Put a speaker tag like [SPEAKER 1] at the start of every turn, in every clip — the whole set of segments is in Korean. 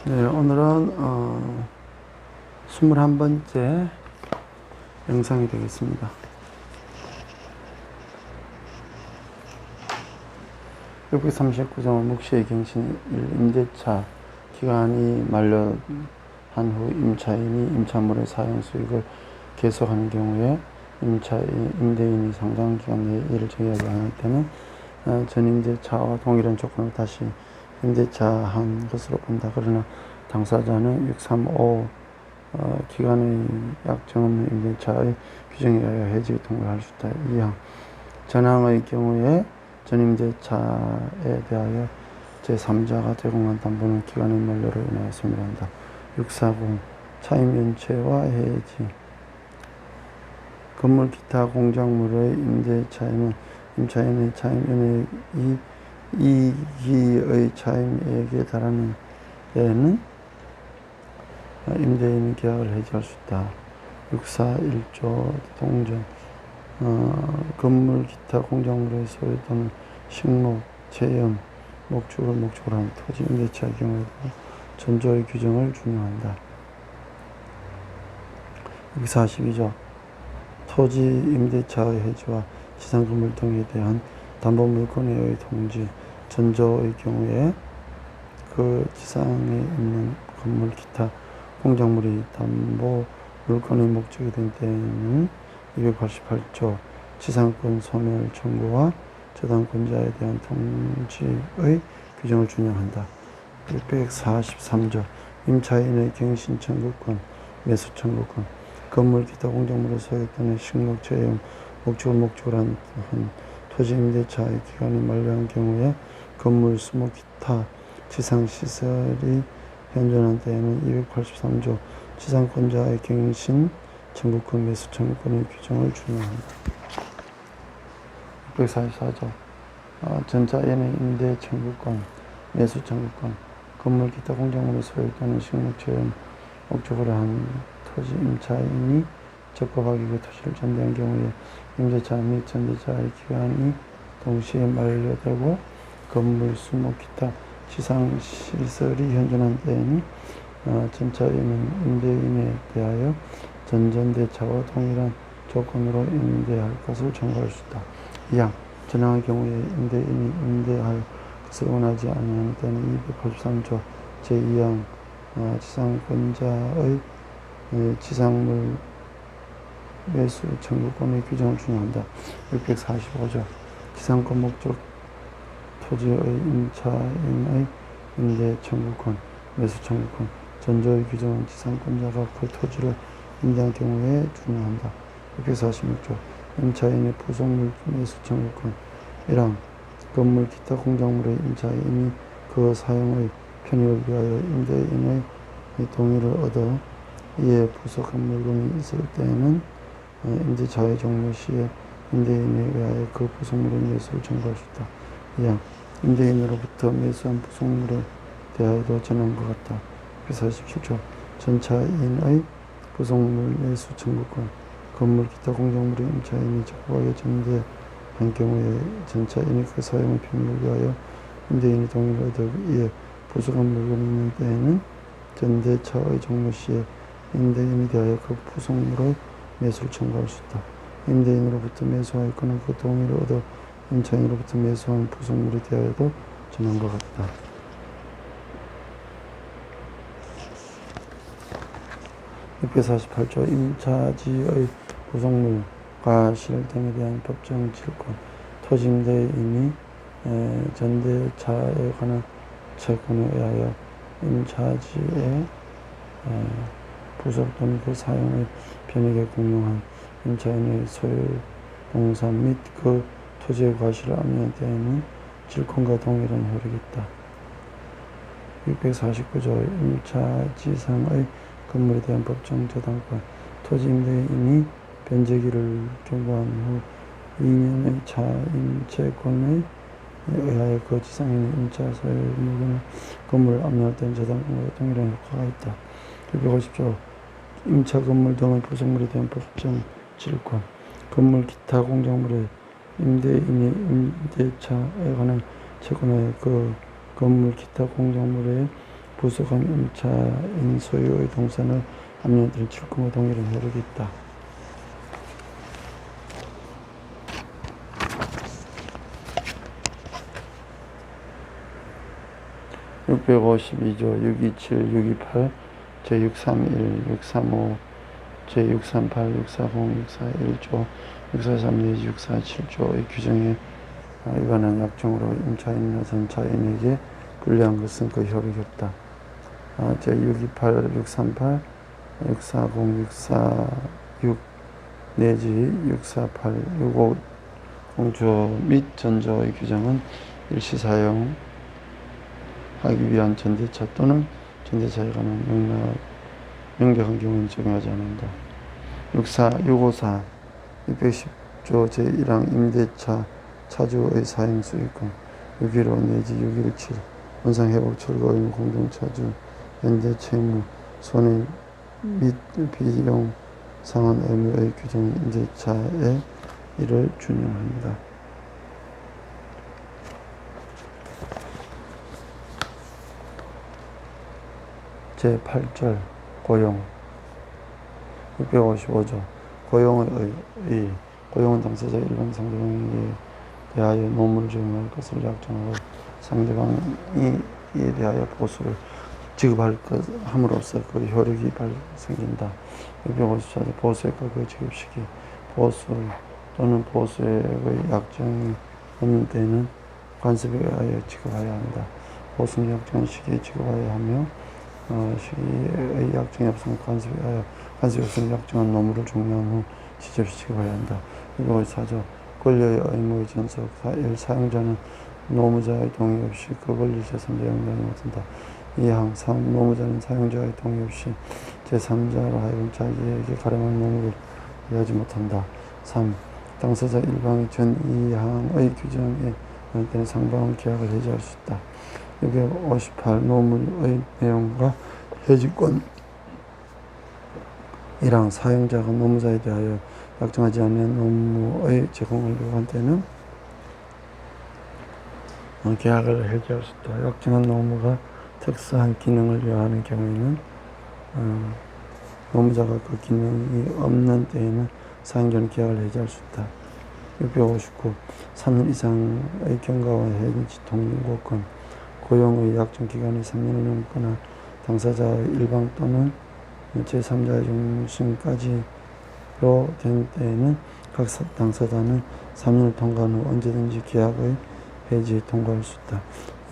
[SPEAKER 1] 네, 오늘은 21번째 영상이 되겠습니다. 639종 묵시의 갱신 1 임대차 기간이 만료한 후 임차인이 임차물의 사용 수익을 계속하는 경우에 임대인이 상당 기간 내에 이를 정의하지 않을 때는 전임대차와 동일한 조건을 다시 임대차한 것으로 본다. 그러나 당사자는 635 기간의 약정 없는 임대차의 규정에 의하여 해지의 통보를 할 수 있다. 2항 전항의 경우에 전임대차에 대하여 제3자가 제공한 담보는 기간의 만료로 인하여 소멸한다. 640 차임연체와 해지 건물 기타 공작물의 임대차에는 임차인의 차임연회의 이기의 차임액에 달하는 데에는 임대인이 계약을 해지할 수 있다. 641조 동전 건물 기타 공작물의 소유 또는 식목, 체험, 목축을 목적으로 하는 토지 임대차의 경우에도 전조의 규정을 준용한다. 642조 토지 임대차의 해지와 지상 건물 등에 대한 담보 물건에 의해 통지 전조의 경우에 그 지상에 있는 건물 기타 공작물이 담보 물건의 목적이 된 때에는 288조 지상권 소멸 청구와 저당권자에 대한 통지의 규정을 준용한다. 643조 임차인의 갱신 청구권, 매수 청구권, 건물 기타 공작물의 소유 또는 식목, 체험, 목축을 목적으로 한 토지 임대차의 기간이 만료한 경우에 건물, 수목, 기타 지상시설이 현존한 때에는 283조 지상권자의 갱신 청구권, 매수 청구권의 규정을 준용한다. 644조 전자인의 임대 청구권, 매수 청구권, 건물 기타 공작물의 소유 또는 식목, 체험, 목적으로 한 토지 임차인이 적법하게 그 토지를 전대한 경우에 임대차 및 전대차의 기간이 동시에 만료되고 건물, 수목, 기타 지상시설이 현존한 때에는 전차인은 임대인에 대하여 전전대차와 동일한 조건으로 임대할 것을 청구할 수 있다. 2항 전항의 경우에 임대인이 임대할 것을 원하지 아니하는 때는 283조 제2항 지상권자의 지상물 매수 청구권의 규정을 준용한다. 645조 지상권 목적 토지의 임차인의 임대 청구권, 매수 청구권, 전조의 규정은 지상권자가 그 토지를 임대한 경우에 준용한다. 646조 임차인의 부속물 매수 청구권 1항 건물 기타 공작물의 임차인이 그 사용의 편익을 위하여 임대인의 동의를 얻어 이에 부속한 물건이 있을 때에는 임대차의 종료 시에 임대인에 의하여 그 부속물의 매수를 청구할 수 있다. 2항 임대인으로부터 매수한 부속물에 대하여도 전함과 같다. 147조 전차인의 부속물 매수 청구권 건물 기타 공작물의 임차인이 적법하게 전대한 경우에 전차인이 그 사용의 편익을 위하여 임대인의 동의를 얻어 이에 부속한 물건이 있는 때에는 전대차의 종료 시에 임대인에 대하여 그 부속물의 매수를 청구할 수 있다. 임대인으로부터 매수하였거나 그 동의를 얻어 임차인으로부터 매수한 부속물에 대하여도 전함과 같다. 648조 임차지의 부속물, 과실 등에 대한 법정 질권, 토지 임대인이 전대차에 관한 채권에 의하여 임차지의 부속 또는 그 사용의 편익에 공용한 임차인의 소유 동산 및 그 토지의 과실을 압류한 때에는 질권과 동일한 효력이 있다. 649조 임차지상의 건물에 대한 법정 저당권 토지 임대인이 변제기를 경과한 후 2년의 차임채권에 의하여 그 지상에 있는 임차 소유 물건을 건물을 압류할 때는 저당권과 동일한 효과가 있다. 650조 임차 건물 등의 부속물에 대한 법정 질권 건물 기타 공작물의 임대인이 임대차에 관한 채권에 그 건물 기타 공작물의 부속한 임차인 소유의 동산을 압류한 출금과 동일한 효력이 있다. 652조 627, 628, 제631, 635, 제638, 640, 641조, 643 내지 647조의 규정에 위반한 약정으로 임차인이나 전차인에게 불리한 것은 그 효력이 없다. 제628, 638, 640, 646 내지 648, 650조 및 전조의 규정은 일시 사용하기 위한 전대차 또는 전대차에 관한 명백한 경우는 적용하지 않는다. 654, 610조 제1항 임대차 차주의 사용 수익금 615 내지 617 원상회복 철거 의무 공동차주 연대 채무 손해 및 비용 상환 의무의 규정 임대차에 이를 준용합니다. 제8절 고용 655조 고용은 당사자 일반 상대방에게 대하여 노무를 적용할 것을 약정하고 상대방이 이에 대하여 보수를 지급할 것 함으로써 그 효력이 생긴다. 654조 보수액과 그 지급시기 보수 또는 보수액의 약정이 없는 때에는 관습에 의하여 지급하여야 한다. 보수는 약정 시기에 지급하여야 하며 시기의 약정이 없으면 관습에 의하여 관습이 없으면 약정한 노무를 종료한 후 시접시 지급하여야 한다. 654조 권리의 의무의 전속 1. 사용자는 노무자의 동의 없이 그 권리 제3자 영향하지 못한다. 2항 3. 노무자는 사용자의 동의 없이 제3자로 하여금 자기에게 가름한 노무를 하지 못한다. 3. 당사자 1방이 전 2항의 규정에 의한 때는 상방은 계약을 해지할 수 있다. 658. 노무의 내용과 해지권 1항 사용자가 노무자에 대하여 약정하지 않은 노무의 제공을 요구한 때는 계약을 해지할 수 있다. 약정한 노무가 특수한 기능을 요하는 경우에는 노무자가 그 기능이 없는 때에는 사용자는 계약을 해지할 수 있다. 659. 3년 이상의 경과와 해지 통고권 고용의 약정 기간이 3년을 넘거나 당사자의 일방 또는 제3자의 중심까지로 된 때에는 각 당사자는 3년을 통과한 후 언제든지 계약의 해지에 통고할 수 있다.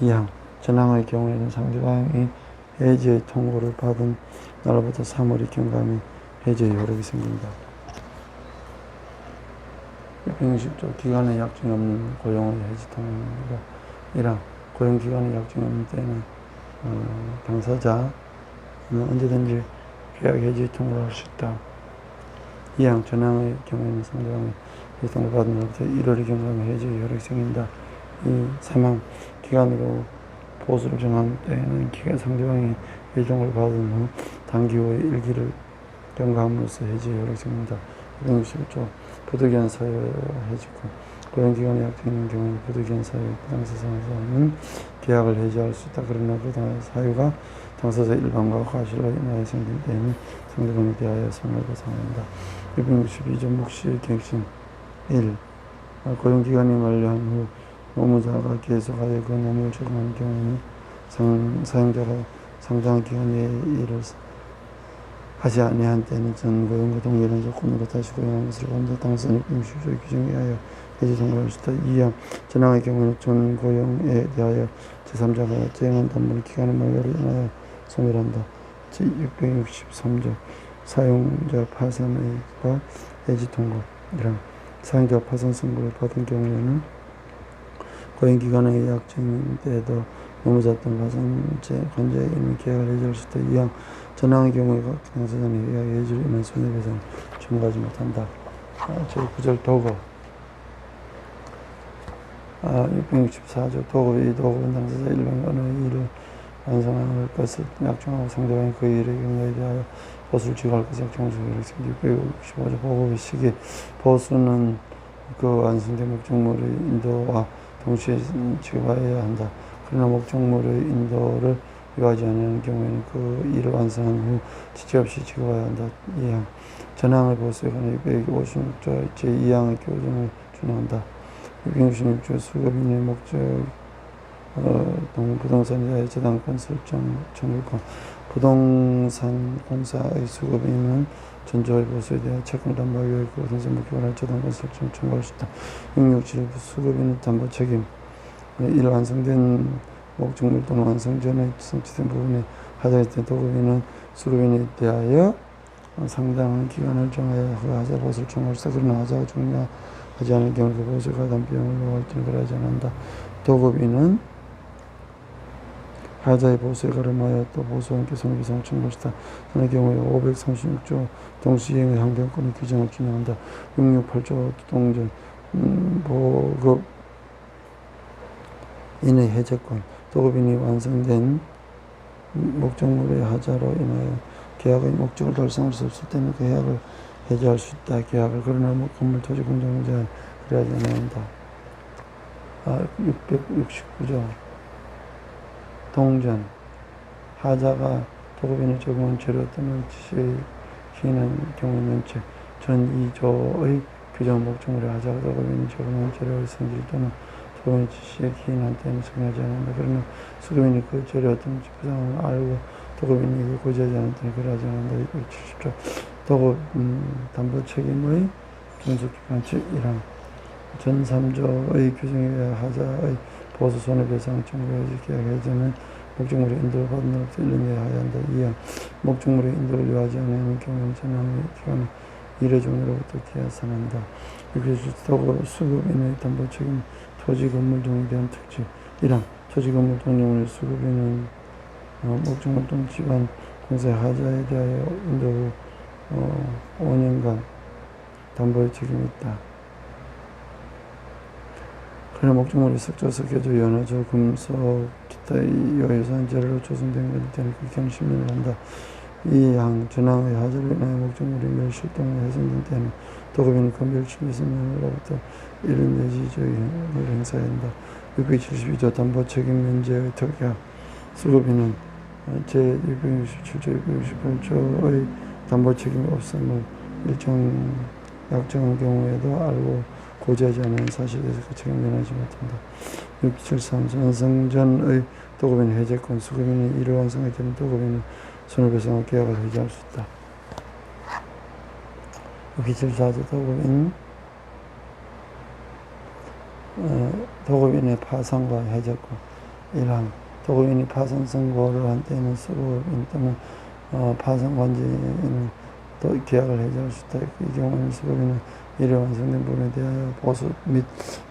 [SPEAKER 1] 2항 전항의 경우에는 상대방이 해지의 통고를 받은 날로부터 3월이 경과하면 해지의 효력이 생긴다. 660조 기간의 약정이 없는 고용의 해지 통고가 1항 고용기간의 약정이 없는 때에는 당사자는 언제든지 계약 해지 통고를 할 수 있다. 2항 전항의 경우에는 상대방이 해지 통고를 받은 날부터 1월이 경과하면 해지의 효력이 생긴다. 3항 기간으로 보수를 정한 때에는 상대방이 해지 통고를 받은 후 단기 후에 일기를 경과함으로써 해지의 효력이 생긴다. 661조 부득이한 사유 해지권 고용기간의 약정이 있는 경우에는 부득이한 사유 당사자는 계약을 해지할 수 있다. 그러나 그 사유가 당사자 일방과 과실로 인하여 생긴 때에는 상대방에 대하여 손해를 보상한다. 662조 묵시 갱신 1. 고용기간이 만료한 후 노무자가 계속하여 그 노무를 적용하는 경우에는 사용자가 상당한 기간 내에 일을 하지 아니한 때는 전 고용과 동일한 조건으로 다시 고용하는 것을 본다. 당사 660조의 규정에 의하여 해지 통고할 수 있다. 2항 전항의 경우는 전 고용에 대하여 제3자가 제행한 단번 기간의 만료를 인하여 소멸한다. 제663조 사용자 파산과 해지 통고 1항 사용자가 파산 선고를 받은 경우에는 고용기간의 약정인데도 노무자 또는 파산제 관자에 있는 계약을 해지할 수 있다. 2항 전항의 경우에 각 당사자는 계약 해지로 인한 손해배상을 청구하지 못한다. 제9절 도급 664조 도급은 당사자 일방이 어느 일을 완성할 것을 약정하고 상대방이 그 일의 경로에 대하여 보수를 지급할 것을 약정하는 소리를 생기고 665조 보급의 시기 보수는 그 완성된 목적물의 인도와 동시에 지급하여야 한다. 그러나 목적물의 인도를 요하지 않는 경우에는 그 일을 완성한 후 지체 없이 지급해야 한다. 2항 전항의 보수에 관해 256조 제2항의 교정을 준용한다. 666조 수급인의 목적 부동산 이하의 저당권 설정 청구권 부동산 공사의 수급인은 전조의 보수에 대한 채권 담보하기 위해 그 부동산 목적을 저당권 설정 청구할 수 있다. 667 수급인은 담보 책임 일 완성된 목적물 또는 완성 전에 성취된 부분에 하자일 때 도급인은 수급인에 대하여 상당한 기간을 정하여 그 하자 보수를 청구할 수 있다. 그러나 하자가 중요하지 않을 경우 그 보수 가담 비용을 요구할 때는 그러하지 않는다. 도급인은 하자의 보수에 가름하여 또 보수와 함께 손해배상을 청구할 수 있다. 그런 경우에 536조 동시행의 항변권의 규정을 준용한다. 668조 동전 보급 인의 해제권 도급인이 완성된 목적물의 하자로 인하여 계약의 목적을 달성할 수 없을 때는 그 계약을 해제할 수 있다. 계약을 그러나 건물 토지 공정을 제한 그래야지 않는다. 669조 동전 하자가 도급인이 적용한 재료 또는 지시에 기인한 경우는 전 2조의 규정 목적물의 하자가 도급인이 적용한 재료의 성질 또는 도급인의 지시에 기인한 때는 적용하지 않는다. 그러나 수급인이 그 재료 또는 부상을 알고 도급인이 이걸 고지하지 않을 때는 그러하지 않는다. 670조 도급 담보 책임의 준수기간 즉 1항 전 3조의 규정에 의해 하자의 보수 손해배상 청구에 계약 해제는 목적물의 인도를 받은 날부터 1년 내에 하여야 한다. 2항 목적물의 인도를 요하지 않는 경우는 전항의 기간 1회 종료로부터 계산한다. 도급 수급인의 담보 책임 토지 건물 등에 대한 특징 1항 토지 건물 동료물의 수급인은 목적물 또는 기관 공사의 하자에 대하여 인도 후 5년간 담보의 책임이 있다. 그러나 목적물이 석조서, 개조, 연화조, 금속, 기타의 요유사한 재료로 조성된 때는 극형 10년을 한다. 2항 전항의 하자로 인하여 목적물이 멸실동에 훼손된 때는 도급인은 그 멸실 미수면으로부터 1년 내지 저희를 행사해야 한다. 672조 담보 책임 면제의 특약 수급인은 제667조 668조의 담보 책임이 없음을 일정 약정한 경우에도 알고 고지하지 않은 사실에 대해서 그 책임을 면하지 못한다. 673 완성전의 도급인 해제권 수급인이 이를 완성할 때는 도급인은 손해배상과 계약을 해지할 수 있다. 674조 도급인의 파산과 해제권 1항 도급인이 파산 선고를 한 때에는 수급인 또는 파산관계인은 또 계약을 해지할 수 있다. 이 경우는 수급인은 이를 완성된 부분에 대하여 보수 및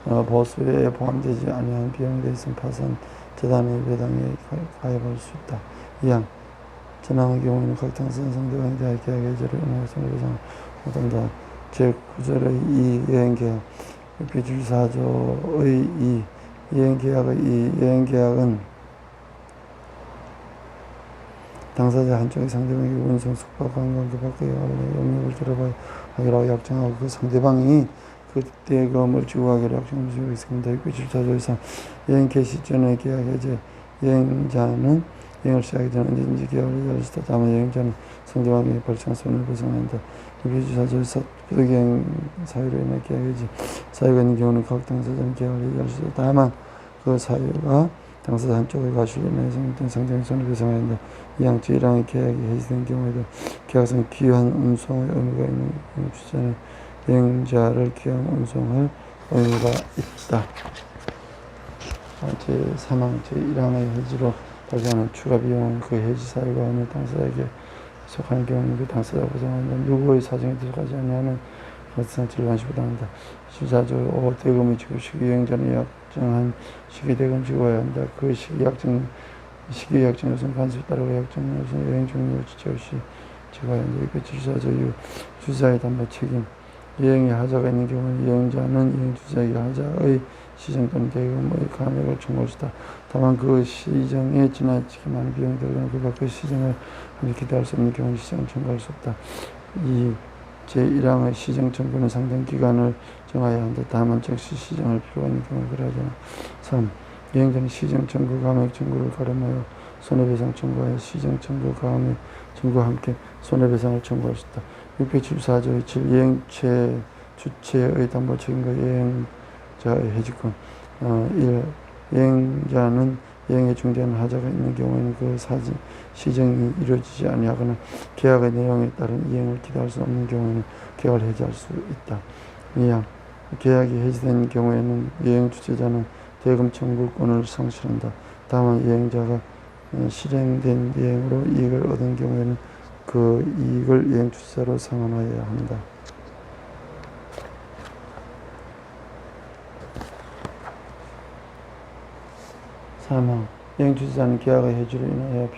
[SPEAKER 1] 보수에 포함되지 아니한 비용에 대해서 파산 재단의 배당에 가입할 수 있다. 2항 전항의 경우에는 각 당사자 상대방에 대하여 계약 해지를 인하여 손해배상을 못한다. 제9절의 2 여행계약 674조의 2 여행계약은 당사자 한쪽의 상대방에게 운송, 숙박, 관광, 그 밖의 영역을 들어봐야 하기로 약정하고 그 상대방이 그때 그 지구하기로 약정을 지고 있습니다. 674조에서 여행 개시 전에 계약 해제 여행자는 여행을 시작하기 전 언제든지 계약을 해지할 수 있다. 다만 여행자는 상대방에게 벌청한 손해배상한다. 674조에서 부득이한 사유로 인해 계약 해지 사유가 있는 경우는 각 당사자는 계약을 해지할 수 있다. 다만 그 사유가 당사자 한쪽의 과실로 인해 생긴 상대방의 손해배상해야 한다. 2항 제1항의 계약이 해지된 경우에도 계약상 귀환 운송의 의무가 있는 주자는 여행자를 귀환 운송할 의무가 있다. 제3항 제1항의 해지로 발생하는 추가 비용은 그 해지 사유가 어느 당사자에게 속하는 경우는 그 당사자가 보상한다. 누구의 사정에 들어가지 아니하는 상치를 반시 부담한다. 14조 5 대금의 지급 시기 여행자는 약정한 시기 대금 지급해야 한다. 그 시기 약정 요소는 간섭에 따르고 약정 요소는 여행 종료 지체 없이 지급해야 한다. 674조 6 주자의 담보 책임 여행에 하자가 있는 경우는 여행자는 여행 주자에게 하자의 시정 또는 대금의 감액을 청구할 수 있다. 다만 그 시정에 지나치게 많은 비용이 들거나 그 밖의 시정을 기대할 수 없는 경우는 시정을 청구할 수 없다. 이 제1항의 시정 청구는 상당 기간을 정해야 한다. 다만 즉시 시정할 필요가 있는 경우에 그러하지 않아. 3. 여행자는 시정 청구, 감액 청구를 가름하여 손해배상 청구하여 시정 청구, 가압류 청구와 함께 손해배상을 청구할 수 있다. 674조의 7. 이행체 주체의 담보 책임과 이행자의 해지권. 1. 이행자는 이행에 중대한 하자가 있는 경우에는 그 시정이 이루어지지 아니하거나 계약의 내용에 따른 이행을 기대할 수 없는 경우에는 계약을 해지할 수 있다. 2. 계약이 해지된 경우에는 이행 주체자는 대금 청구권을 상실한다. 다만 이행자가 실행된 이행으로 이익을 얻은 경우에는 그 이익을 이행 주체자로 상환하여야 한다. 사망. 이행 주체자는 계약의 해지로 인하여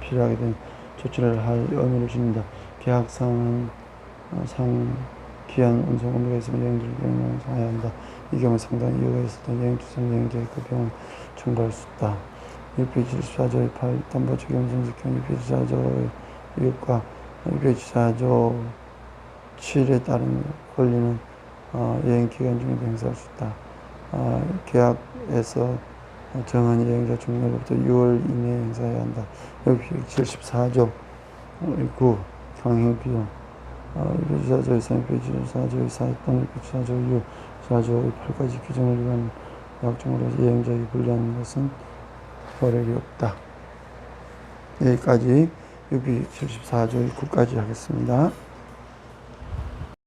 [SPEAKER 1] 필요하게 된 조치를 할 의무를 지닌다. 계약상은 기한 운송 의무가 있으면 이행주를 변경해야 한다. 이 경우 상당한 이유가 있을 때 이행 주체는 이행자의 그 비용을 청구할 수 있다. 674조의 8. 담보 적용 선택형 674조의 6과 674조 7에 따른 권리는 이행 기간 중에도 행사할 수 있다. 계약에서 정한 이행자 종료로부터 6월 이내에 행사해야 한다. 674조 9. 강행비용 674조의 3, 674조의 4 또는 674조의 6, 4조의 8까지 규정을 위한 약정으로 이행자에게 불리한 것은 효력이 없다. 여기까지 674조의 9까지 하겠습니다.